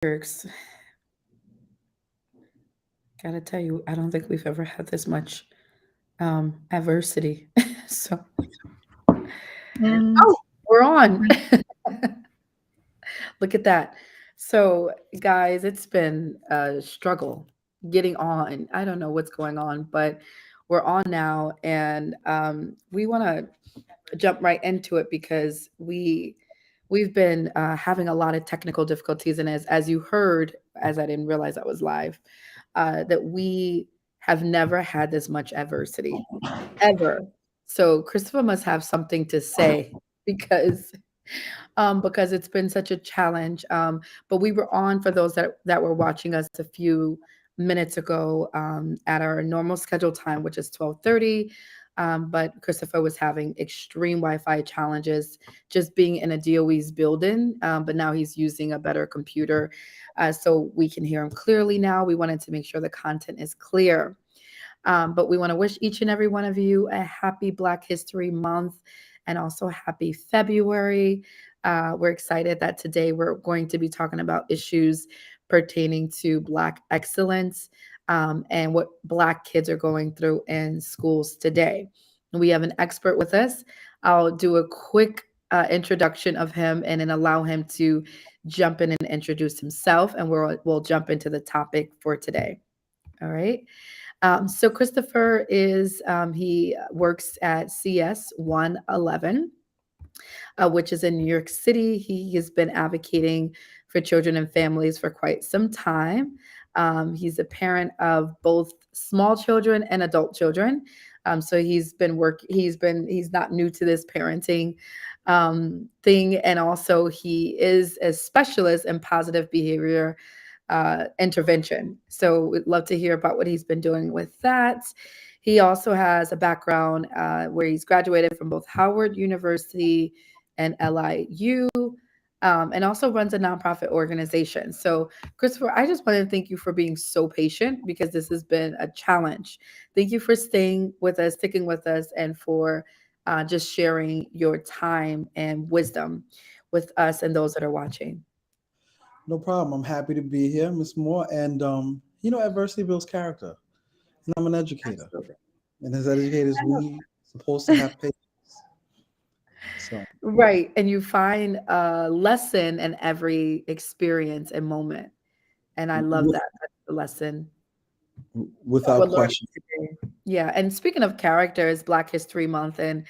Jerks. Gotta tell you, I don't think we've ever had this much adversity. So, And oh, we're on. Look at that. So, guys, it's been a struggle getting on. I don't know what's going on, but we're on now, and we want to jump right into it because we've been having a lot of technical difficulties, and as you heard, as I didn't realize I was live, that we have never had this much adversity ever. So Christopher must have something to say because it's been such a challenge. But we were on for those that were watching us a few minutes ago at our normal scheduled time, which is 12:30. But Christopher was having extreme Wi-Fi challenges, just being in a DOE's building. But now he's using a better computer, so we can hear him clearly now. We wanted to make sure the content is clear. But we want to wish each and every one of you a happy Black History Month and also happy February. We're excited that today we're going to be talking about issues pertaining to Black excellence and what Black kids are going through in schools today. We have an expert with us. I'll do a quick introduction of him and then allow him to jump in and introduce himself, and we'll jump into the topic for today. All right. So Christopher is he works at CS 111, which is in New York City. He has been advocating for children and families for quite some time. He's a parent of both small children and adult children. So he's not new to this parenting thing, and also he is a specialist in positive behavior intervention. So we'd love to hear about what he's been doing with that. He also has a background where he's graduated from both Howard University and LIU, and also runs a nonprofit organization. So, Christopher, I just want to thank you for being so patient because this has been a challenge. Thank you for staying with us, sticking with us, and for just sharing your time and wisdom with us and those that are watching. No problem. I'm happy to be here, Miss Moore. And adversity builds character. And I'm an educator. Absolutely. And as educators, we supposed to have patience. So Right, and you find a lesson in every experience and moment, and I love with, that. That's the lesson that we're without learning question. today. Yeah, and speaking of characters, Black History Month and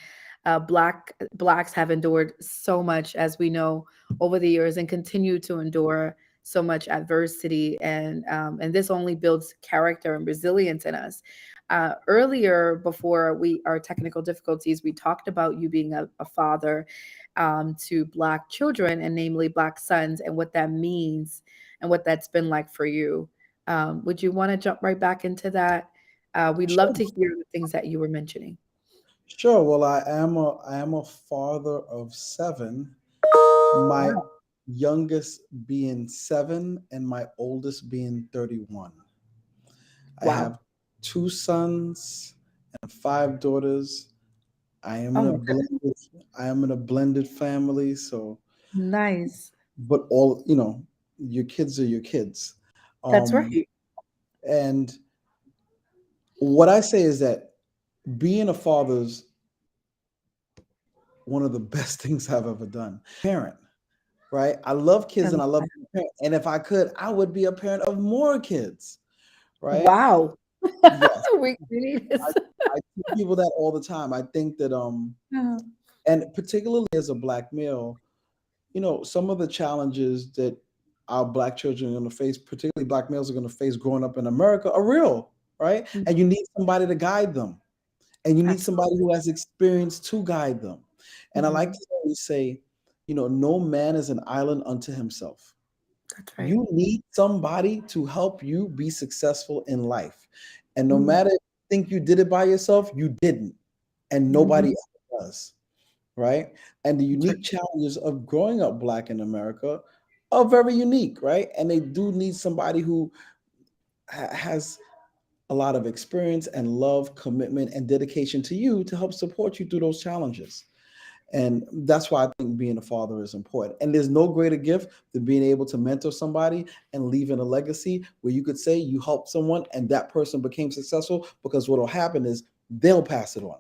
blacks have endured so much, as we know, over the years, and continue to endure so much adversity, and this only builds character and resilience in us. Earlier, before we our technical difficulties, we talked about you being a father to Black children, and namely Black sons, and what that means and what that's been like for you. Would you want to jump right back into that? We'd love Sure. to hear the things that you were mentioning. Sure. Well, I am a father of seven. My Wow. youngest being 7 and my oldest being 31. I Wow. have 2 sons and 5 daughters. I am Oh in a my goodness. blended I am in a blended family, so Nice. but all, your kids are your kids. That's Um right. and what I say is that being a father is one of the best things I've ever done. Parent, right? I love I kids love and I love that. being a parent. And if I could, I would be a parent of more kids, right? Wow. Yes. We need I, this. I tell people that all the time. I think that Yeah. and particularly as a black male, some of the challenges that our black children are going to face, particularly black males are going to face growing up in America, are real, right? Mhm. And you need somebody to guide them, and you need somebody Absolutely. who has experience to guide them. And I like Mhm. to always say, no man is an island unto himself. That's right. You need somebody to help you be successful in life. And no Mhm. matter if you think you did it by yourself, you didn't. And nobody Mhm. else does, right? And the That's right. unique challenges of growing up black in America are very unique, right? And they do need somebody who has a lot of experience and love, commitment, and dedication to you to help support you through those challenges. And that's why I think being a father is important. And there's no greater gift than being able to mentor somebody and leaving a legacy where you could say you helped someone and that person became successful, because what will happen is they'll pass it on,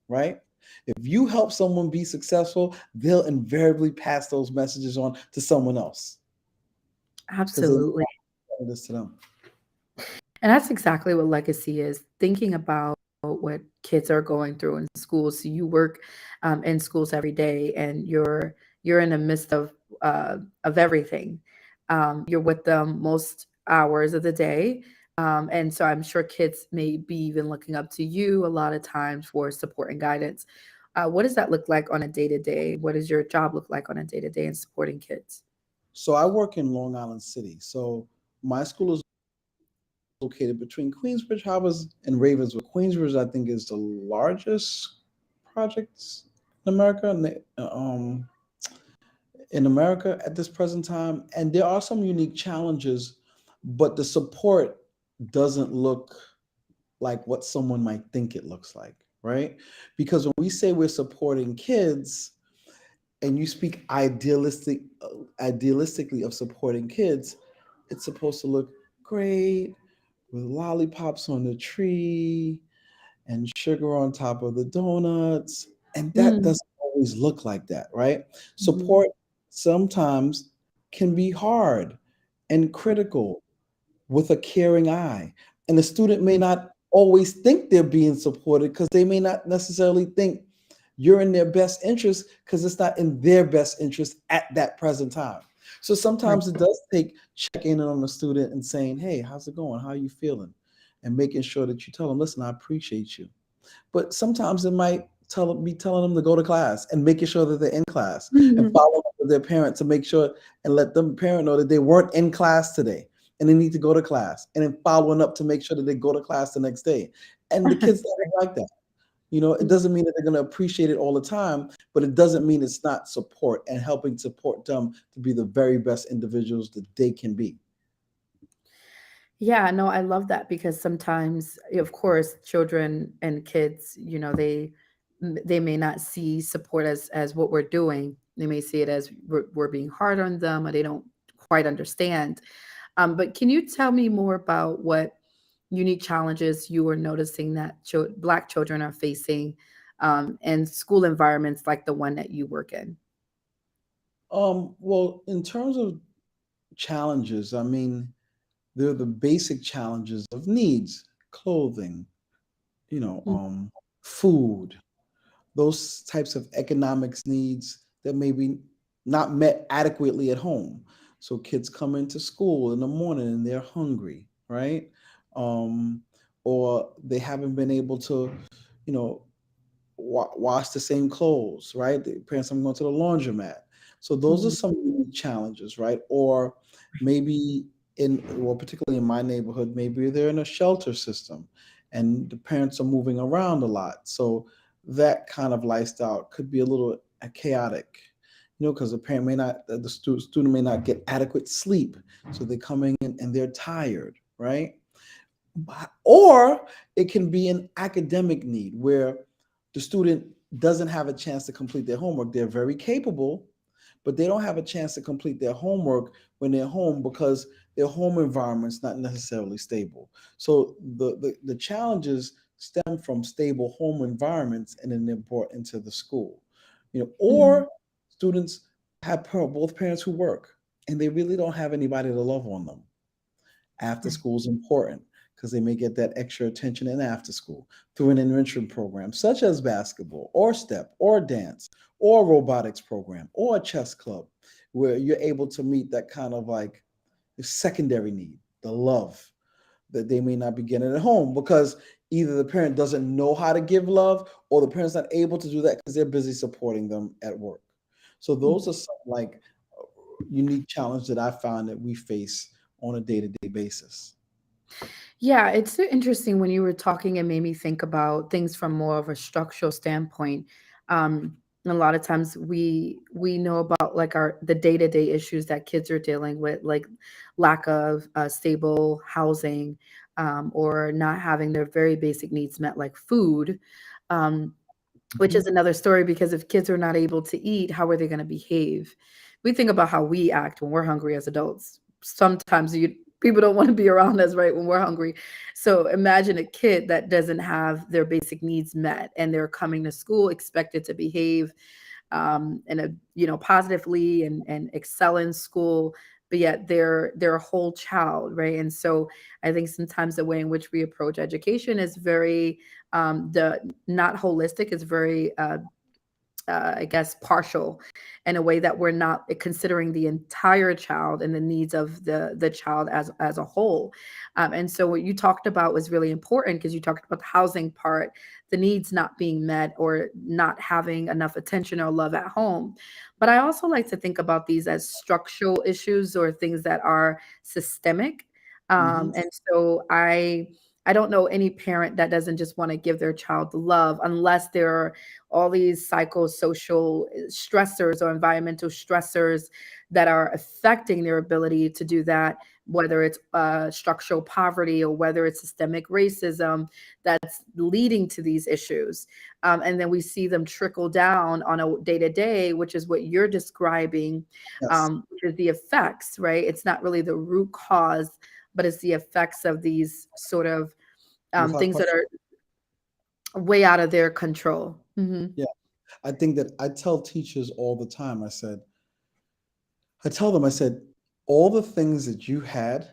right? If you help someone be successful, they'll invariably pass those messages on to someone else because they know Absolutely. how it is to them. And that's exactly what legacy is, thinking about what kids are going through in schools. So you work in schools every day, and you're in the midst of everything. You're with them most hours of the day. And so I'm sure kids may be even looking up to you a lot of times for support and guidance. What does that look like on a day to day? What does your job look like on a day to day in supporting kids? So I work in Long Island City. So my school is located between Queensbridge, Harvard, and Ravenswood. Queensbridge, I think, is the largest project in America. In America at this present time, and there are some unique challenges, but the support doesn't look like what someone might think it looks like, right? Because when we say we're supporting kids, and you speak idealistically of supporting kids, it's supposed to look great with lollipops on the tree and sugar on top of the donuts. And that Mm, doesn't always look like that, right? mhm. Support sometimes can be hard and critical with a caring eye. And the student may not always think they're being supported because they may not necessarily think you're in their best interest, because it's not in their best interest at that present time. So Right. sometimes it does take checking in on the student and saying, hey, how's it going? How are you feeling? And making sure that you tell them, listen, I appreciate you. But sometimes it might be telling them to go to class and making sure that they're in class, and Mhm. follow up with their parent to make sure and let them parent know that they weren't in class today and they need to go to class, and then following up to make sure that they go to class the next day. And the kids don't like that. It doesn't mean that they're going to appreciate it all the time, but it doesn't mean it's not support and helping support them to be the very best individuals that they can be. Yeah, no, I love that because sometimes, of course, children and kids, they may not see support as what we're doing. They may see it as we're being hard on them, or they don't quite understand. But can you tell me more about what unique challenges you are noticing that Black children are facing in school environments like the one that you work in? Well, in terms of challenges, I mean, they're the basic challenges of needs, clothing, you know, Mm, food, those types of economics needs that may be not met adequately at home. So kids come into school in the morning and they're hungry, right? Um, or they haven't been able to, you know, wash the same clothes, right? The parents are going to the laundromat. So those are mhm, some unique challenges, right? Or maybe well, particularly in my neighborhood, maybe they're in a shelter system and the parents are moving around a lot. So that kind of lifestyle could be a little chaotic, because the parent may not, the student may not get adequate sleep. So they're coming in and they're tired, right? Or it can be an academic need where the student doesn't have a chance to complete their homework. They're very capable, but they don't have a chance to complete their homework when they're home because their home environment's not necessarily stable. So the challenges stem from stable home environments, and then they're brought into the school. mhm, Or students have both parents who work and they really don't have anybody to love on them. After right. school is important because they may get that extra attention in after school through an enrichment program such as basketball or step or dance or robotics program or a chess club, where you're able to meet that kind of like secondary need, the love that they may not be getting at home, because either the parent doesn't know how to give love or the parent's not able to do that because they're busy supporting them at work. So those are some like unique challenges that I found that we face on a day-to-day basis. Yeah, it's so interesting when you were talking, it made me think about things from more of a structural standpoint. A lot of times we know about like the day-to-day issues that kids are dealing with, like lack of stable housing, or not having their very basic needs met, like food. Um, which Mhm. is another story because if kids are not able to eat, how are they going to behave? We think about how we act when we're hungry as adults. Sometimes people don't want to be around us, right, when we're hungry. So imagine a kid that doesn't have their basic needs met and they're coming to school expected to behave in a positively and excel in school, but yet they're a whole child, right? And so I think sometimes the way in which we approach education is very the not holistic, is very I guess, partial in a way that we're not considering the entire child and the needs of the child as a whole. And so what you talked about was really important because you talked about the housing part, the needs not being met or not having enough attention or love at home. But I also like to think about these as structural issues or things that are systemic. Mhm. And so I don't know any parent that doesn't just want to give their child love unless there are all these psychosocial stressors or environmental stressors that are affecting their ability to do that, whether it's structural poverty or whether it's systemic racism that's leading to these issues. And then we see them trickle down on a day to day, which is what you're describing, Yes. which is the effects, right? It's not really the root cause, but it's the effects of these sort of Without things that question. are way out of their control. Yeah. I think that I tell teachers all the time, I tell them, I said, all the things that you had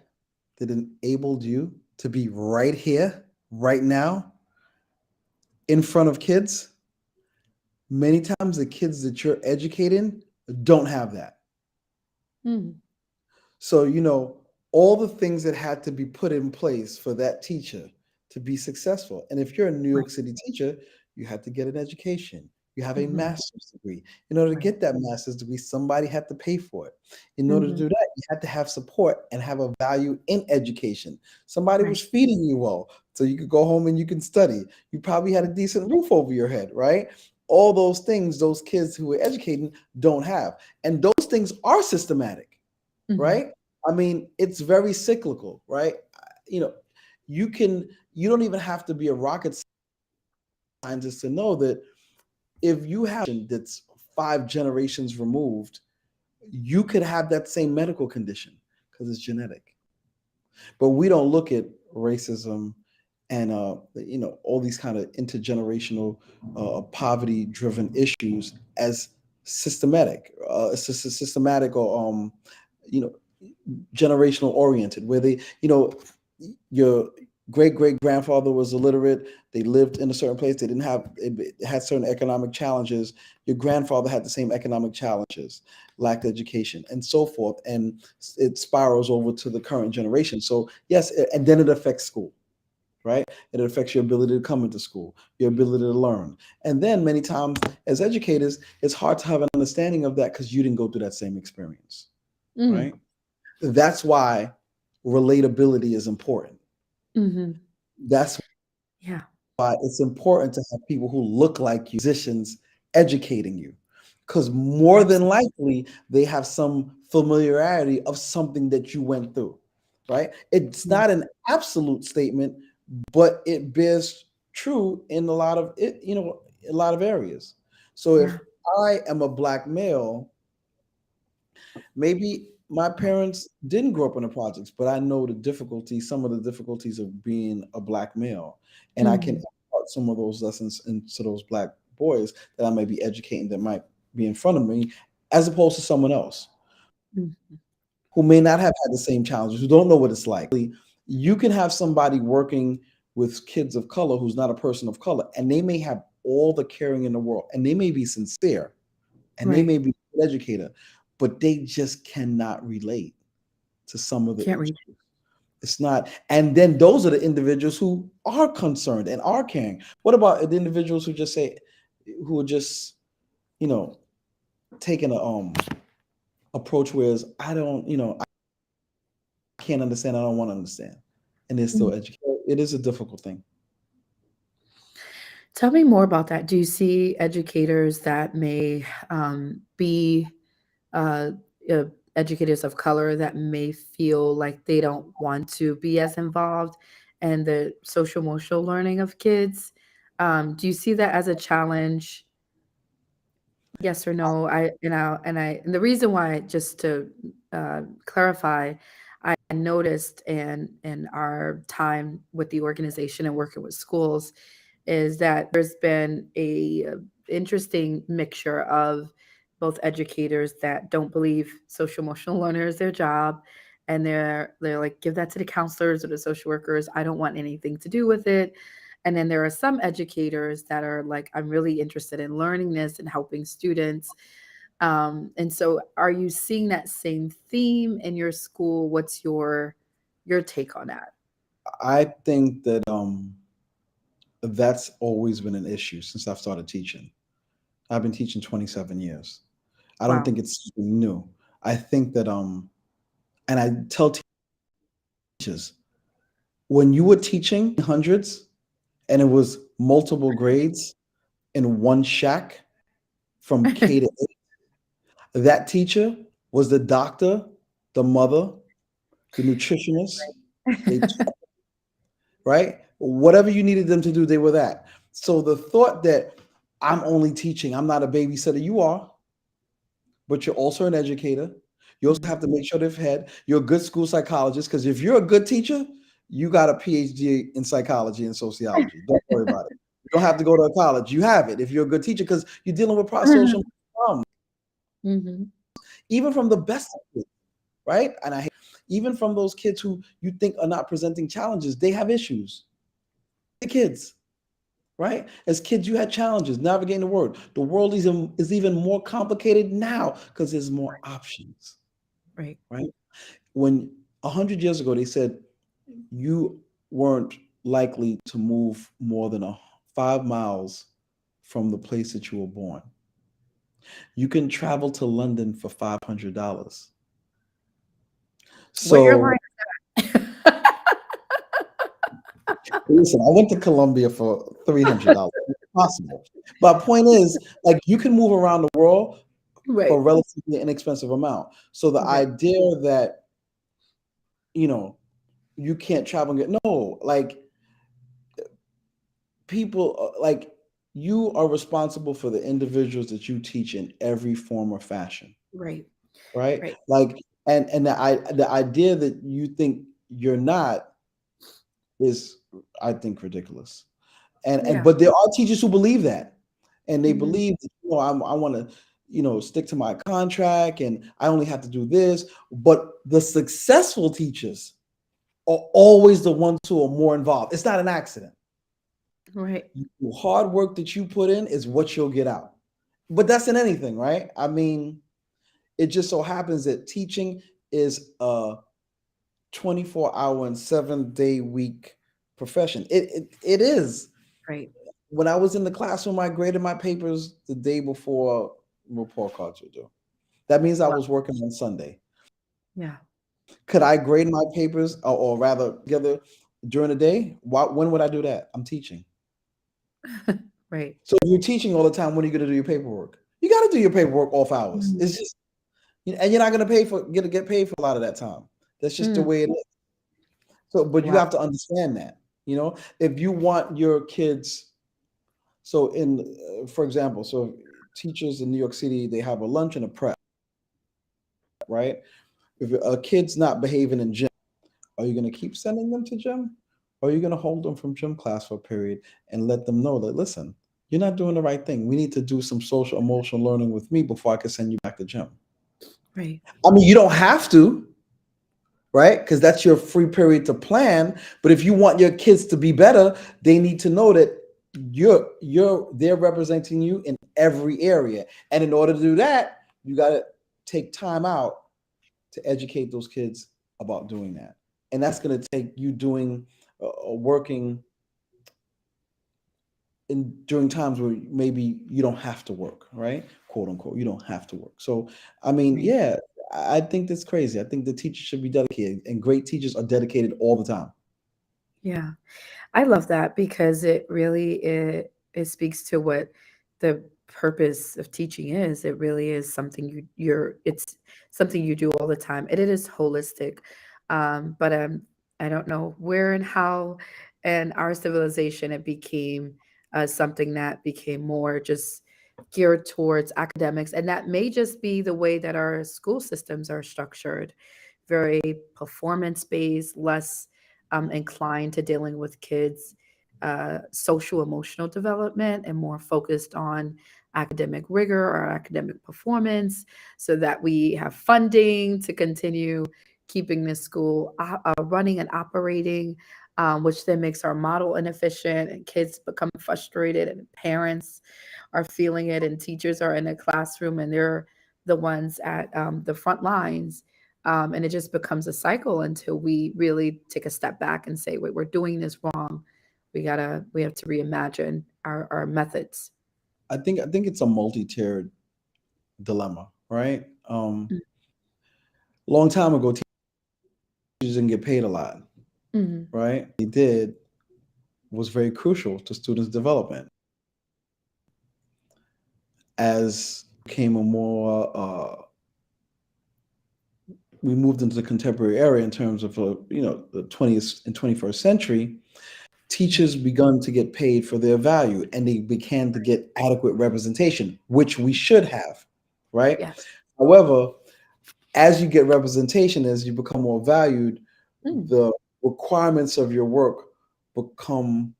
that enabled you to be right here, right now, in front of kids, many times the kids that you're educating don't have that. Mm, So, all the things that had to be put in place for that teacher to be successful. And if you're a New right. York City teacher, you had to get an education. You have a Mhm, master's degree. In order to right. get that master's degree, somebody had to pay for it. In order to Mhm, do that, you had to have support and have a value in education. Somebody right. was feeding you well, so you could go home and you can study. You probably had a decent roof over your head, right? All those things those kids who were educating don't have. And those things are systematic, Mhm, right? I mean, it's very cyclical, right? You know, you don't even have to be a rocket scientist to know that if you have that's 5 generations removed, you could have that same medical condition because it's genetic. But we don't look at racism and all these kind of intergenerational poverty driven issues as systematic, systematic or you know generational oriented, where your great grandfather was illiterate. They lived in a certain place. They didn't have it had certain economic challenges. Your grandfather had the same economic challenges, lacked education, and so forth. And it spirals over to the current generation. So yes, and then it affects school, right? It affects your ability to come into school, your ability to learn. And then many times as educators, it's hard to have an understanding of that because you didn't go through that same experience, mm, right? That's why relatability is important. mhm. That's Yeah, why it's important to have people who look like you, musicians, educating you. Because more than absolutely. likely, they have some familiarity of something that you went through, right? It's Yeah, not an absolute statement, but it bears true in a lot of it, a lot of areas. So if yeah. I am a black male, maybe my parents didn't grow up in the projects, but I know some of the difficulties of being a black male, and I can Mhm, impart some of those lessons into those black boys that I may be educating that might be in front of me, as opposed to someone else mm, who may not have had the same challenges, who don't know what it's like. You can have somebody working with kids of color who's not a person of color, and they may have all the caring in the world, and they may be sincere, and they right. may be an educator, but they just cannot relate to some of the Can't reach. issues. It's not, and then those are the individuals who are concerned and are caring. What about the individuals who just say, who are just, you know, taking a approach whereas I don't, I can't understand, I don't want to understand, and they're still Mhm. educated. It is a difficult thing. Tell me more about that. Do you see educators that may be uh, uh, educators of color that may feel like they don't want to be as involved in the social emotional learning of kids? Do you see that as a challenge? Yes or no? And the reason why, just to clarify, I noticed in our time with the organization and working with schools is that there's been a interesting mixture of both educators that don't believe social emotional learner is their job, and they're like, give that to the counselors or the social workers. I don't want anything to do with it. And then there are some educators that are like, I'm really interested in learning this and helping students. And so are you seeing that same theme in your school? What's your take on that? I think that that's always been an issue since I've started teaching. I've been teaching 27 years. I don't Wow. think it's something new. I think that and I tell teachers, when you were teaching hundreds and it was multiple grades in one shack from K to 8, that teacher was the doctor, the mother, the nutritionist. They right? Whatever you needed them to do, they were that. So the thought that I'm only teaching, I'm not a babysitter, you are, but you're also an educator. You also have to Mhm. make sure they've had, you're a good school psychologist, because if you're a good teacher, you got a PhD in psychology and sociology. Don't worry about it. You don't have to go to college. You have it if you're a good teacher because you're dealing with social problems, Mhm. even from the best of kids, right? And even from those kids who you think are not presenting challenges, they have issues. The kids, right? As kids, you had challenges navigating the world. The world is even more complicated now because there's more options, Right. right? When 100 years ago they said you weren't likely to move more than 5 miles from the place that you were born, you can travel to London for $500. What airline So is that? listen, I went to Colombia for $300. It's possible. But point is, like, you can move around the world for Right. a relatively inexpensive amount. So the Right. idea that, you know, you can't travel and get, no, like, people, like, you are responsible for the individuals that you teach in every form or fashion, Right. right? Right. Like, and the idea that you think you're not is, I think, ridiculous. And Yeah. but there are teachers who believe that, and they Mhm. believe that, I want to, stick to my contract, and I only have to do this. But the successful teachers are always the ones who are more involved. It's not an accident. Right. The hard work that you put in is what you'll get out. But that's in anything, right? I mean, it just so happens that teaching is a 24-hour and 7-day week profession. It is. Right. When I was in the classroom, I graded my papers the day before report cards were due. That means I Wow. was working on Sunday. Yeah. Could I grade my papers, or rather together during the day? When would I do that? I'm teaching. Right. So if you're teaching all the time, when are you going to do your paperwork? You got to do your paperwork off hours. Mhm. It's just, and you're not going to get paid for a lot of that time. That's just the Mm. way it is. So, but you Wow. have to understand that. If you want your kids, so for example, so teachers in New York City, they have a lunch and a prep, right? If a kid's not behaving in gym, are you going to keep sending them to gym? Or are you going to hold them from gym class for a period and let them know that, listen, you're not doing the right thing. We need to do some social emotional learning with me before I can send you back to gym. Right. I mean, you don't have to, right? Because that's your free period to plan. But if you want your kids to be better, they need to know that they're representing you in every area. And in order to do that, you got to take time out to educate those kids about doing that. And that's going to take you doing working in during times where maybe you don't have to work, right? Quote unquote, you don't have to work. So, I mean, Right. yeah, I think that's crazy. I think the teachers should be dedicated, and great teachers are dedicated all the time. Yeah. I love that because it speaks to what the purpose of teaching is. It really is something it's something you do all the time. And it is holistic. But I don't know where and how in our civilization it became something that became more just geared towards academics. And that may just be the way that our school systems are structured, very performance based, less inclined to dealing with kids' social emotional development and more focused on academic rigor or academic performance so that we have funding to continue keeping this school running and operating, which then makes our model inefficient and kids become frustrated and parents are feeling it and teachers are in the classroom and they're the ones at the front lines. And it just becomes a cycle until we really take a step back and say, wait, we're doing this wrong. We have to reimagine our methods. I think it's a multi-tiered dilemma, right? Long time ago, teachers didn't get paid a lot, Mm-hmm. right? They did was very crucial to students' development. As came a more we moved into the contemporary era in terms of the 20th and 21st century, teachers begun to get paid for their value and they began to get adequate representation, which we should have, right? Yes. However, as you get representation, as you become more valued, Mm. the requirements of your work become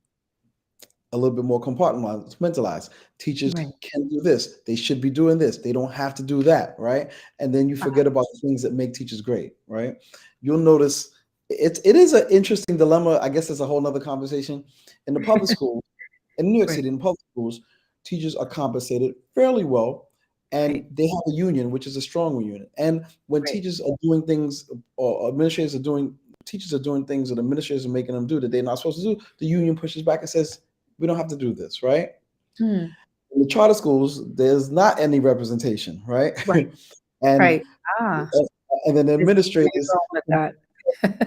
a little bit more compartmentalized. Teachers Right. can do this. They should be doing this. They don't have to do that, right? And then you forget about the things that make teachers great, right? You'll notice it is an interesting dilemma. I guess it's a whole nother conversation. In the public school, in New York Right. City, in public schools, teachers are compensated fairly well, and Right. they have a union, which is a strong union. And when Right. teachers are doing things, or administrators are doing, teachers are doing things that administrators are making them do that they're not supposed to do, the union pushes back and says, we don't have to do this, right? Mm. In the charter schools, there's not any representation, right? Right. and Right. Ah, and then the I see where you're administrators going with that.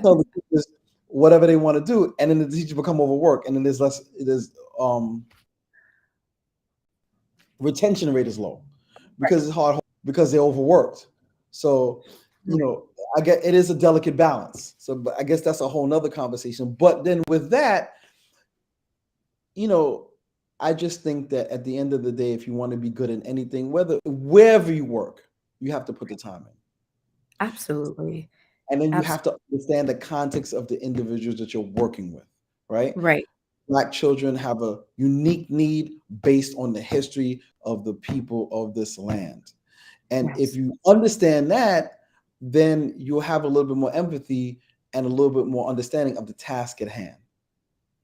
tell the teachers whatever they want to do, and then the teachers become overworked, and then there's um retention rate is low Right. because it's hard because they're overworked. So, Right. I get it is a delicate balance. So, but I guess that's a whole nother conversation. But then with that, you know, I just think that at the end of the day, if you want to be good in anything, wherever you work, you have to put the time in. Absolutely. And then you have Absolutely. to understand the context of the individuals that you're working with, right? Right. Black children have a unique need based on the history of the people of this land. And if Yes. you understand that, then you'll have a little bit more empathy and a little bit more understanding of the task at hand. And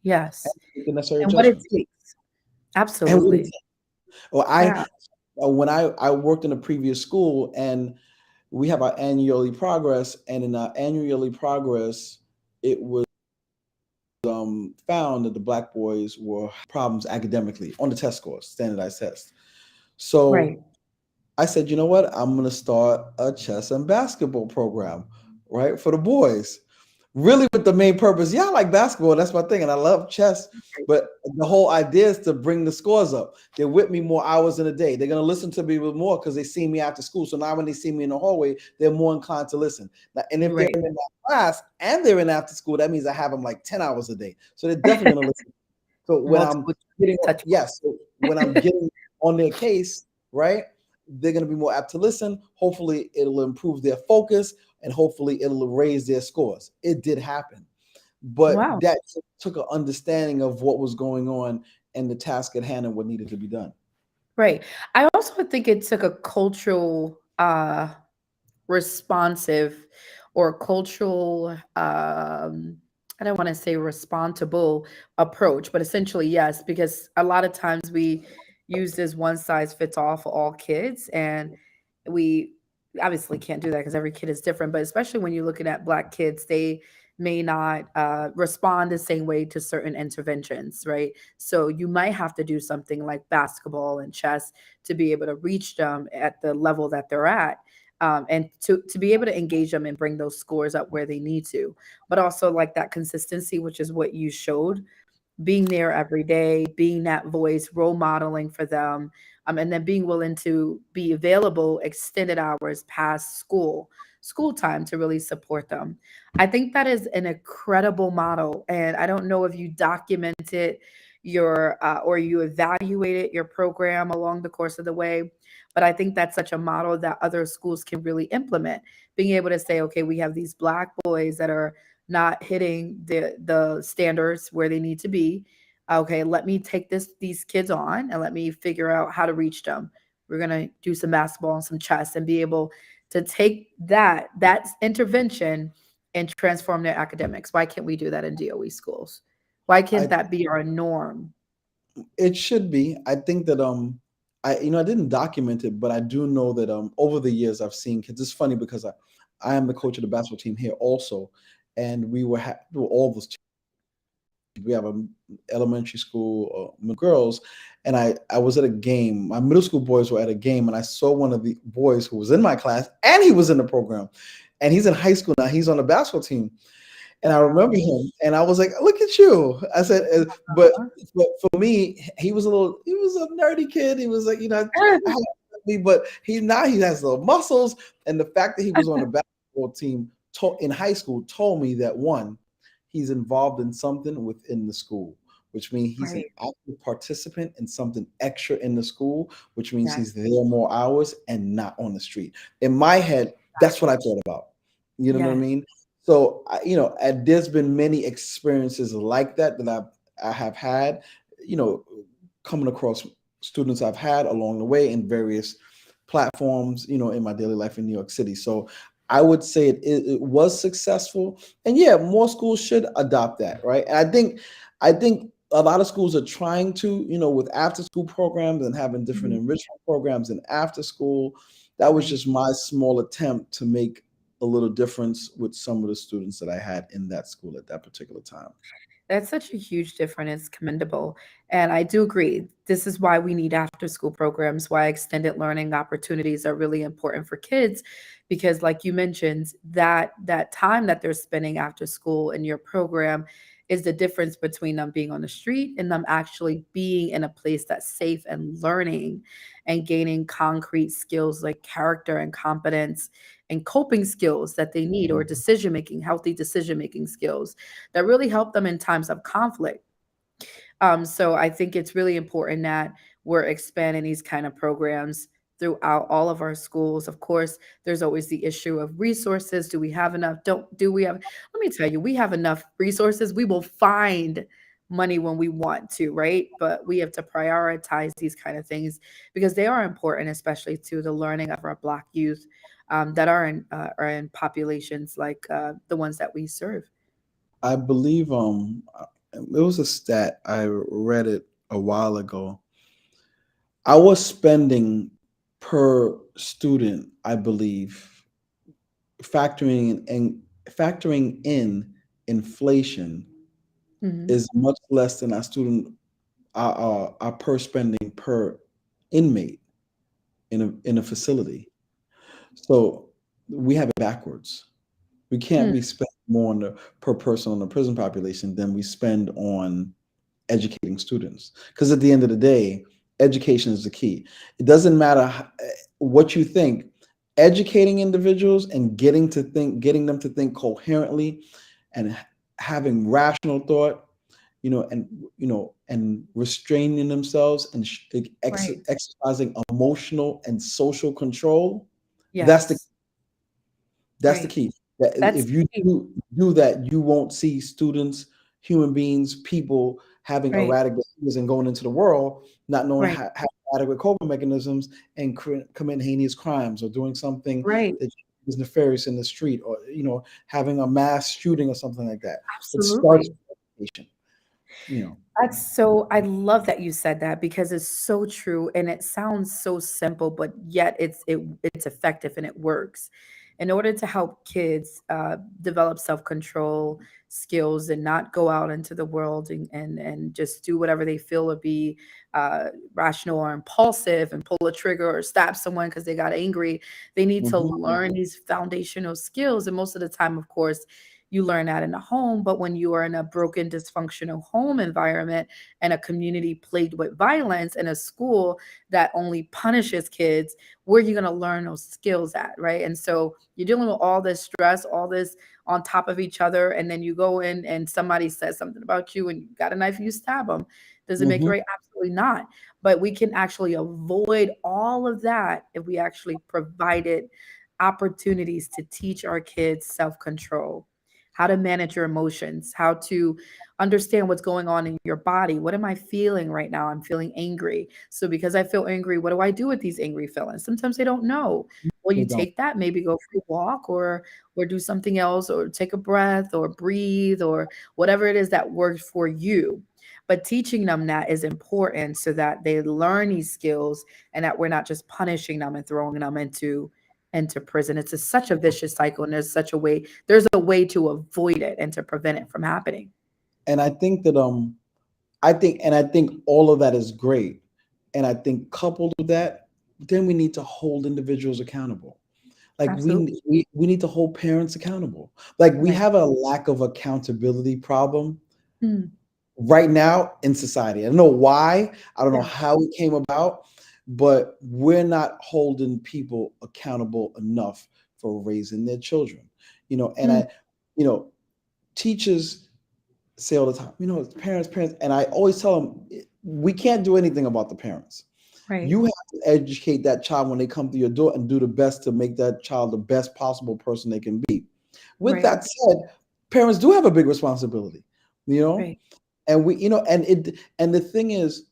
Yes. make the necessary And what it judgments. takes. And what Absolutely. it well, Yeah. when I worked in a previous school, and we have our annually progress, and in our annually progress, it was found that the black boys were problems academically on the test scores, standardized tests. Right. So I said, you know what? I'm going to start a chess and basketball program, right, for the boys. Really, with the main purpose, yeah, I like basketball. That's my thing, and I love chess. Right. But the whole idea is to bring the scores up. They're with me more hours in a day. They're going to listen to me with more because they see me after school. So now when they see me in the hallway, they're more inclined to listen. Now, and if they're Right. in that class and they're in after school, that means I have them like 10 hours a day. So they're definitely going to listen. So when I'm Multiple getting, touch yes, points. so when I'm getting on their case, right, they're going to be more apt to listen. Hopefully, it'll improve their focus and hopefully, it'll raise their scores. It did happen. But Wow. that took an understanding of what was going on and the task at hand and what needed to be done. Right. I also think it took a cultural responsive or cultural I don't want to say responsible approach, but essentially yes, because a lot of times we use this one size fits all for all kids, and we obviously can't do that because every kid is different, but especially when you're looking at black kids, they may not respond the same way to certain interventions, right? So you might have to do something like basketball and chess to be able to reach them at the level that they're at, and to be able to engage them and bring those scores up where they need to, but also like that consistency, which is what you showed, being there every day, being that voice, role modeling for them, and then being willing to be available extended hours past school time to really support them. I think that is an incredible model, and I don't know if you document it, or you evaluated your program along the course of the way. But I think that's such a model that other schools can really implement, being able to say, okay, we have these Black boys that are not hitting the standards where they need to be. Okay, let me take these kids on and let me figure out how to reach them. We're gonna do some basketball and some chess and be able to take that intervention and transform their academics. Why can't we do that in DOE schools? Why can't I that be our norm? It should be. I think that I didn't document it, but I do know that over the years I've seen kids. It's funny because I am the coach of the basketball team here also, and we were all those. We have a elementary school girls, and I was at a game. My middle school boys were at a game, and I saw one of the boys who was in my class, and he was in the program, and he's in high school now. He's on the basketball team, and I remember him, and I was like, "Look at you!" I said, but for me, he was a nerdy kid. He was like, I had me, but he has the muscles, and the fact that he was on the basketball team in high school told me that one, he's involved in something within the school, which means he's an Right. active participant in something extra in the school, which means Yes. he's there more hours and not on the street. In my head, that's what I thought about. You know what I Yes. mean? So, there's been many experiences like that I have had, you know, coming across students I've had along the way in various platforms, in my daily life in New York City. So I would say it was successful, and yeah, more schools should adopt that, right? And I think a lot of schools are trying to, with after school programs and having different Mhm. enrichment programs and after school. That was Right. just my small attempt to make a little difference with some of the students that I had in that school at that particular time. That's such a huge difference. It's commendable. And I do agree. This is why we need after school programs, why extended learning opportunities are really important for kids. Because like you mentioned, that time that they're spending after school in your program is the difference between them being on the street and them actually being in a place that's safe and learning and gaining concrete skills like character and competence and coping skills that they need, or decision making, healthy decision making skills that really help them in times of conflict. So I think it's really important that we're expanding these kind of programs throughout all of our schools. Of course, there's always the issue of resources. Do we have enough? Don't do we have? Let me tell you, we have enough resources. We will find money when we want to, right? But we have to prioritize these kind of things because they are important, especially to the learning of our Black youth that are in populations like the ones that we serve. I believe it was a stat I read it a while ago. Our spending per student, I believe, factoring in inflation Mhm. is much less than our per spending per inmate in a facility. So we have it backwards. We can't Hmm. be spending more on the per person on the prison population than we spend on educating students. Because at the end of the day, education is the key. It doesn't matter what you think. Educating individuals and getting them to think coherently, and having rational thought, and restraining themselves and Right. exercising emotional and social control. That's the Yes. that's the Right. key. That That's if you key. do that, you won't see students, human beings, people having Right. erratic behaviors and going into the world not knowing Right. how have adequate coping mechanisms and committing heinous crimes or doing something Right. that is nefarious in the street, or having a mass shooting or something like that. It starts Absolutely. with education. You know, I love that you said that because it's so true and it sounds so simple, but yet it's effective and it works. In order to help kids develop self-control skills and not go out into the world and just do whatever they feel would be rational or impulsive and pull a trigger or stab someone because they got angry, they need to mhm. learn these foundational skills. And most of the time, of course, you learn that in the home. But when you are in a broken, dysfunctional home environment and a community plagued with violence and a school that only punishes kids, where are you going to learn those skills at? Right. And so you're dealing with all this stress, all this on top of each other. And then you go in and somebody says something about you and you got a knife and you stab them. Does it make it Hmm. right? Absolutely not. But we can actually avoid all of that if we actually provided opportunities to teach our kids self control, how to manage your emotions, how to understand what's going on in your body. What am I feeling right now? I'm feeling angry. So, because I feel angry, what do I do with these angry feelings? Sometimes they don't know. Well, They you don't. take that, maybe go for a walk or do something else or take a breath or breathe or whatever it is that works for you. But teaching them that is important so that they learn these skills and that we're not just punishing them and throwing them into prison. It's such a vicious cycle, and there's a way to avoid it and to prevent it from happening. And I think that I think all of that is great. And I think coupled with that, then we need to hold individuals accountable. Like Absolutely. we need to hold parents accountable. Like we Right. have a lack of accountability problem Mm, right now in society. I don't know why. I don't know yeah. how it came about, but we're not holding people accountable enough for raising their children. And Mm, teachers say all the time, parents, and I always tell them we can't do anything about the parents. right. You have to educate that child when they come through your door and do the best to make that child the best possible person they can be. With Right. that said, parents do have a big responsibility, you know, Right. and and the thing is,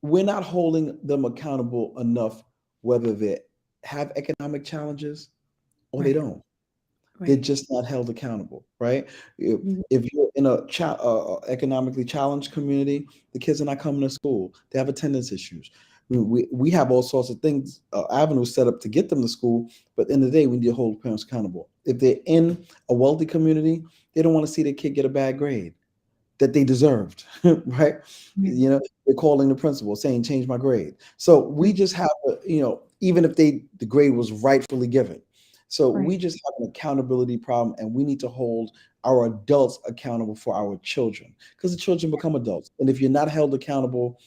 we're not holding them accountable enough, whether they have economic challenges or they Right. don't. They're Right. just not held accountable, right? If, Mhm. if you're in a economically challenged community, the kids are not coming to school. They have attendance issues. We have all sorts of things, avenues set up to get them to school. But at the end of the day, we need to hold parents accountable. If they're in a wealthy community, they don't want to see their kid get a bad grade that they deserved, right? Yeah. They're calling the principal saying, change my grade. So we Right. just have to, even if the grade was rightfully given. So we Right. just have an accountability problem, and we need to hold our adults accountable for our children because the children become adults. And if you're not held accountable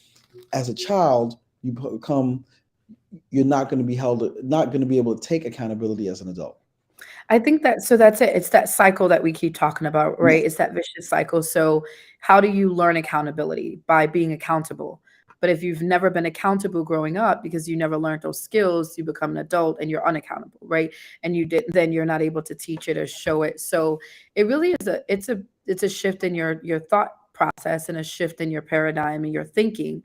as a child, you're not going to be able to take accountability as an adult. I think that so that's it. It's that cycle that we keep talking about, Yeah. right? It's that vicious cycle. So how do you learn accountability? By being accountable. But if you've never been accountable growing up because you never learned those skills, you become an adult and you're unaccountable, right? And then you're not able to teach it or show it. So it really is it's a shift in your thought process and a shift in your paradigm and your thinking.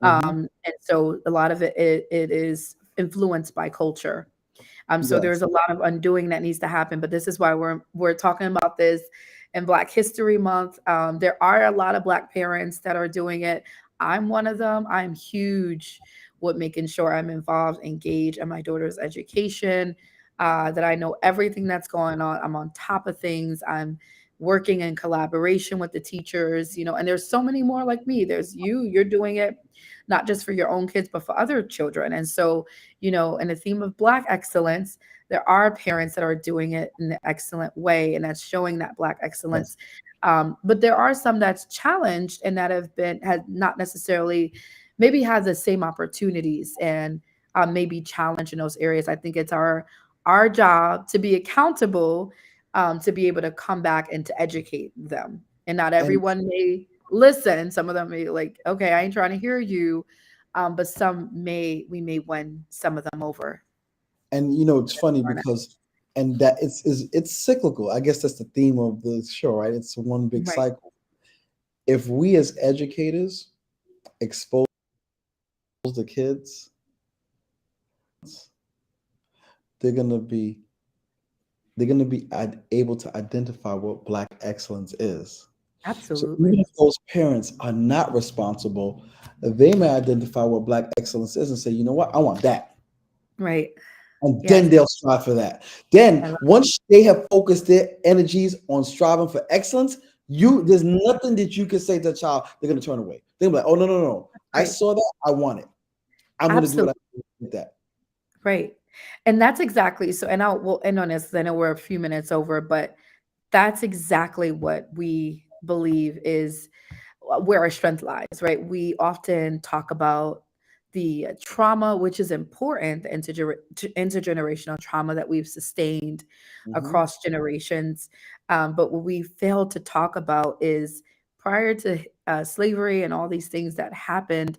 Hmm. And so a lot of it is influenced by culture. So there's Yes. a lot of undoing that needs to happen, but this is why we're talking about this in Black History Month. There are a lot of Black parents that are doing it. I'm one of them. I'm huge with making sure I'm involved, engaged in my daughter's education, that I know everything that's going on. I'm on top of things. I'm working in collaboration with the teachers, and there's so many more like me. There's you're doing it not just for your own kids, but for other children. And so in the theme of Black excellence, there are parents that are doing it in an excellent way, and that's showing that Black Yes. excellence. But there are some that's challenged and that had not necessarily maybe had the same opportunities and maybe challenged in those areas. I think it's our job to be accountable, to be able to come back and to educate them. And not And everyone may listen. Some of them may like, okay, I ain't trying to hear you, but we may win some of them over. it's funny because and that it's cyclical. I guess that's the theme of the show, right? It's one big Right. cycle. If we as educators expose the kids, they're gonna be able to identify what Black excellence is. So even Absolutely. if those parents are not responsible, they may identify what Black excellence is and say, you know what, I want that. Right. And Yes. then they'll strive for that. I Then love once they have focused their energies on striving for excellence, there's nothing that you can say to a child they're gonna turn away. They're gonna be like, oh, no, no, no. I right. saw that, I want it. I'm gonna do what I Absolutely. can with that. Right. And that's exactly so. And we'll end on this 'cause I know we're a few minutes over, but That's exactly what we believe is where our strength lies, right? We often talk about the trauma, which is important, the intergenerational trauma that we've sustained Hmm. across generations. But what we fail to talk about is prior to slavery and all these things that happened,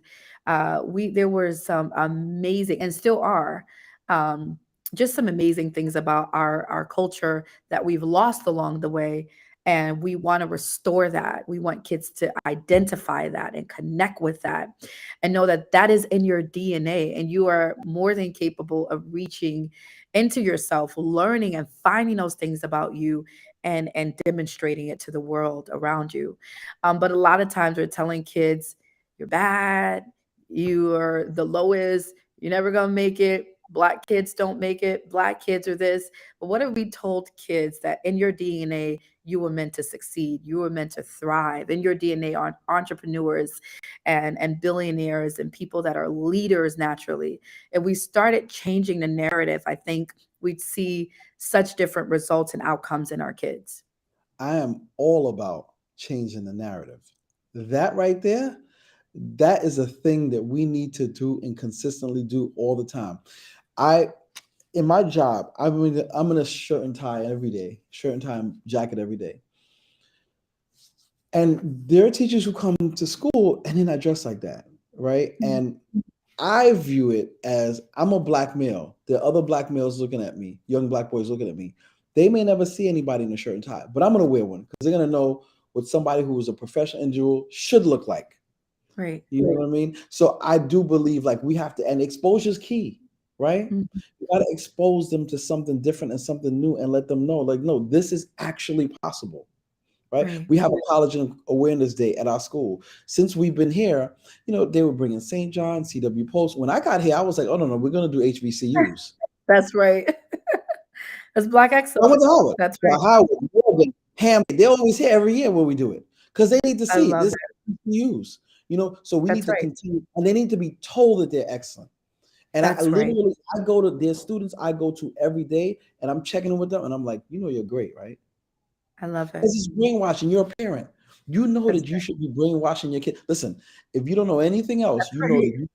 we there were some amazing and still are. Um, just some amazing things about our culture that we've lost along the way, and we want to restore that. We want kids to identify that and connect with that and know that that is in your DNA, and you are more than capable of reaching into yourself, learning and finding those things about you, and demonstrating it to the world around you. But a lot of times we're telling kids, you're bad, you are the lowest, you're never going to make it. Black kids don't make it. Black kids are this. But what have we told kids that in your DNA, you were meant to succeed, you were meant to thrive? In your DNA are entrepreneurs and billionaires and people that are leaders naturally. If we started changing the narrative, I think we'd see such different results and outcomes in our kids. I am all about changing the narrative. That right there, that is a thing that we need to do and consistently do all the time. I in my job, I'm in a shirt and tie every day, shirt and tie jacket every day. And there are teachers who come to school and they're not dressed like that, right? Mhm. And I view it as I'm a black male. There are other black males looking at me, young black boys looking at me. They may never see anybody in a shirt and tie, but I'm going to wear one because they're going to know what somebody who is a professional individual should look like. Right. You know what I mean? So I do believe like we have to, and exposure is key, right? Mhm. You got to expose them to something different and something new and let them know, like, no, this is actually possible, right? Right. We have a college awareness day at our school. Since we've been here, they were bringing St. John, CW Post. When I got here, I was like, oh, no, no, we're going to do HBCUs. That's right. That's Black I went to excellence. Howard. That's right. Well, Howard, Morgan, Hammond, they always here every year when we do it because they need to I see it. love This it. is HBCUs, so we need That's to right. continue, and they need to be told that they're excellent. And I That's right. literally, I go to their students I go to every day, and I'm checking in with them, and I'm like, you're great, right? I love it. Because it's brainwashing. You're a parent. You know That's that you should be brainwashing your kid. Listen, if you don't know anything else, you know right. that you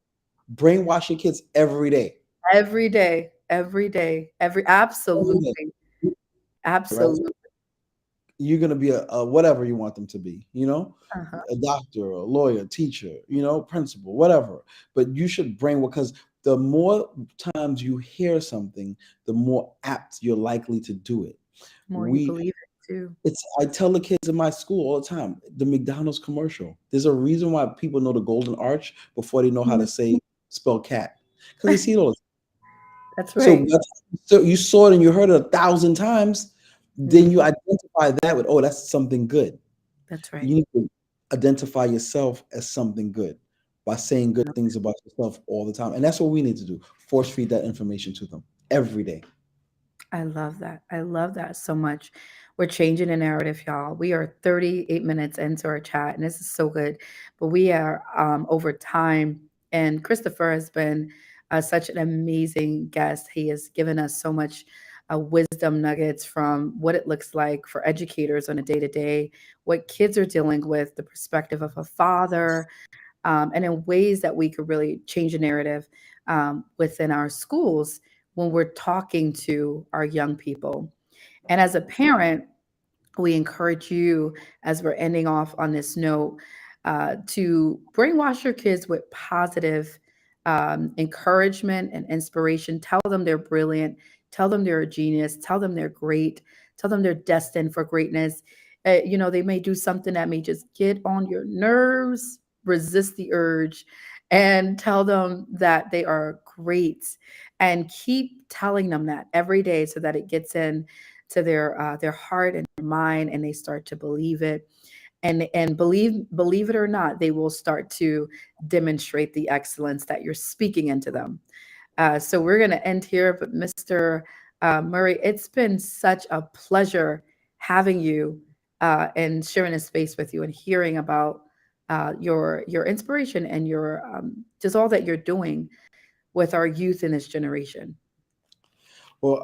brainwash your kids every day. Every day, every day, Every day, absolutely, right? absolutely. You're gonna be a whatever you want them to be, Uh-huh. a doctor, a lawyer, teacher, principal, whatever. But you should brainwash because the more times you hear something, the more apt you're likely to do it. More you We believe it too. I tell the kids in my school all the time, the McDonald's commercial. There's a reason why people know the Golden Arch before they know how Mhm. to spell cat. Because they see it all the time. That's So, right. so you saw it and you heard it 1,000 times, then you Mhm. identify that with, oh, that's something good. That's right. You need to identify yourself as something good by saying good things about yourself all the time. And that's what we need to do. Force feed that information to them every day. I love that. I love that so much. We're changing the narrative, y'all. We are 38 minutes into our chat, and this is so good. But we are over time, and Christopher has been such an amazing guest. He has given us so much wisdom nuggets from what it looks like for educators on a day to day, what kids are dealing with, the perspective of a father, and in ways that we could really change the narrative within our schools when we're talking to our young people. And as a parent, we encourage you, as we're ending off on this note, to brainwash your kids with positive encouragement and inspiration. Tell them they're brilliant. Tell them they're a genius. Tell them they're great. Tell them they're destined for greatness. They may do something that may just get on your nerves. Resist the urge and tell them that they are great, and keep telling them that every day so that it gets in to their heart and their mind, and they start to believe it, and believe it or not, they will start to demonstrate the excellence that you're speaking into them. So we're going to end here, but Mr. Murray, it's been such a pleasure having you and sharing a space with you and hearing about your inspiration and your just all that you're doing with our youth in this generation. Well,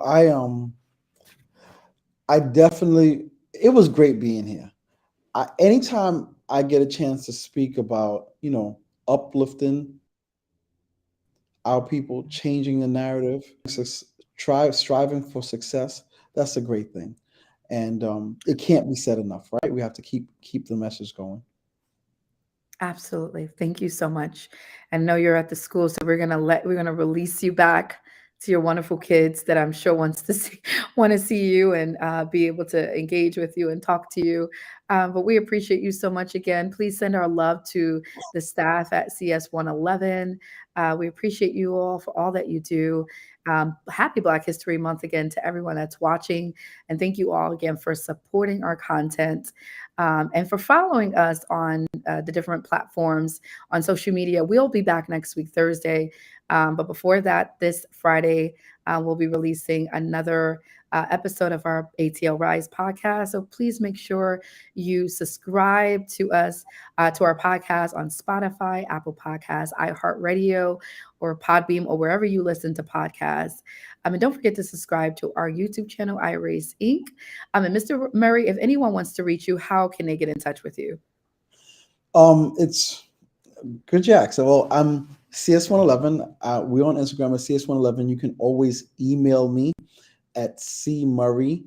I definitely It was great being here. Anytime I get a chance to speak about, uplifting our people, changing the narrative, striving for success, that's a great thing. And it can't be said enough, right? We have to keep the message going. Absolutely. Thank you so much. I know you're at the school, so we're gonna release you back to your wonderful kids that I'm sure wants to see want to see you and be able to engage with you and talk to you. But we appreciate you so much again. Please send our love to the staff at CS 111. We appreciate you all for all that you do. Happy Black History Month again to everyone that's watching, and thank you all again for supporting our content and for following us on the different platforms on social media. We'll be back next week, Thursday. But before that, this Friday, we'll be releasing another episode of our ATL Rise podcast. So please make sure you subscribe to us, to our podcast on Spotify, Apple Podcasts, iHeartRadio, or Podbeam, or wherever you listen to podcasts. And don't forget to subscribe to our YouTube channel, iRace Inc. And Mr. Murray, if anyone wants to reach you, how can they get in touch with you? It's good, Jack. So, well, I'm CS111. We're on Instagram at CS111. You can always email me at cmurray4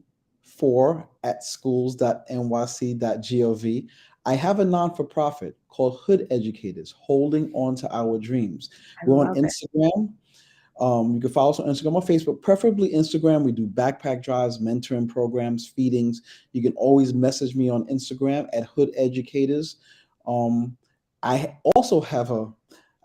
at schools.nyc.gov. I have a non for profit called Hood Educators, Holding On to Our Dreams. I We're on love it. Instagram. You can follow us on Instagram or Facebook, preferably Instagram. We do backpack drives, mentoring programs, feedings. You can always message me on Instagram at Hood Educators. Um, I also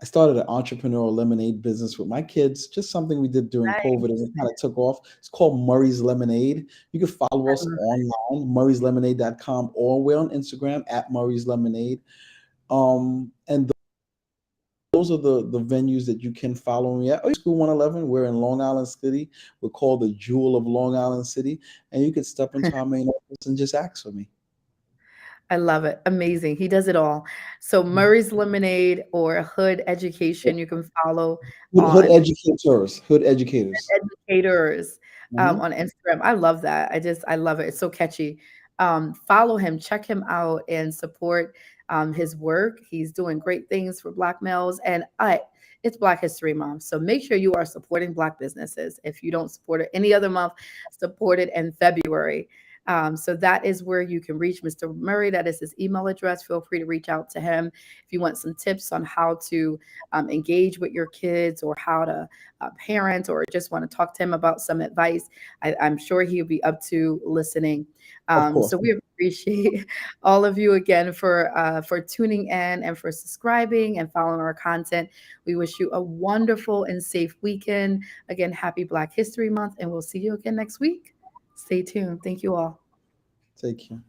I started an entrepreneurial lemonade business with my kids, just something we did during COVID and Nice. it kind of took off. It's called Murray's Lemonade. You can follow I us love online, murrayslemonade.com, or we're on Instagram at Murray's Lemonade. And those are the venues that you can follow me at. Oh, School 111. We're in Long Island City. We're called the Jewel of Long Island City. And you can step into it. our main office and just ask for me. I love it. Amazing. He does it all. So Murray's Lemonade or Hood Education, you can follow Hood on educators. Hood educators. educators Mhm. on Instagram. I love that. I love it. It's so catchy. Follow him, check him out, and support his work. He's doing great things for Black males, and it's Black History Month, so make sure you are supporting Black businesses. If you don't support it any other month, support it in February. So that is where you can reach Mr. Murray. That is his email address. Feel free to reach out to him if you want some tips on how to engage with your kids or how to parent or just want to talk to him about some advice. I'm sure he'll be up to listening. Of course. So we appreciate all of you again for tuning in and for subscribing and following our content. We wish you a wonderful and safe weekend. Again, happy Black History Month, and we'll see you again next week. Stay tuned. Thank you all. Take care.